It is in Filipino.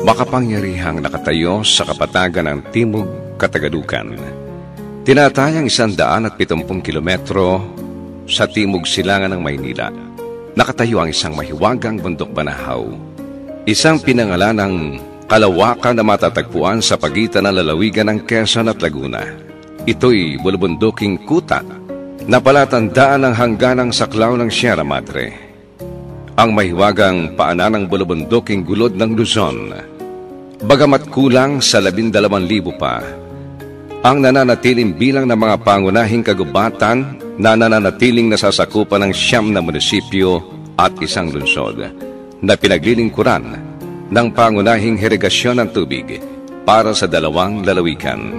Makapangyarihang nakatayo sa kapatagan ng Timog Katagadukan. Tinatayang 170 kilometro sa timog silangan ng Maynila. Nakatayo ang isang mahiwagang bundok Banahaw. Isang pinangalan ng kalawakan na matatagpuan sa pagitan ng lalawigan ng Quezon at Laguna. Ito'y bulubunduking kuta na palatandaan ng hangganang saklaw ng Sierra Madre. Ang mahiwagang paanan ng bulubunduking gulod ng Luzon. Bagamat kulang sa 12,000 pa, ang nananatiling bilang ng mga pangunahing kagubatan na nananatiling nasasakupan ng 9 na munisipyo at isang lungsod na pinaglilingkuran ng pangunahing irigasyon ng tubig para sa 2 lalawigan.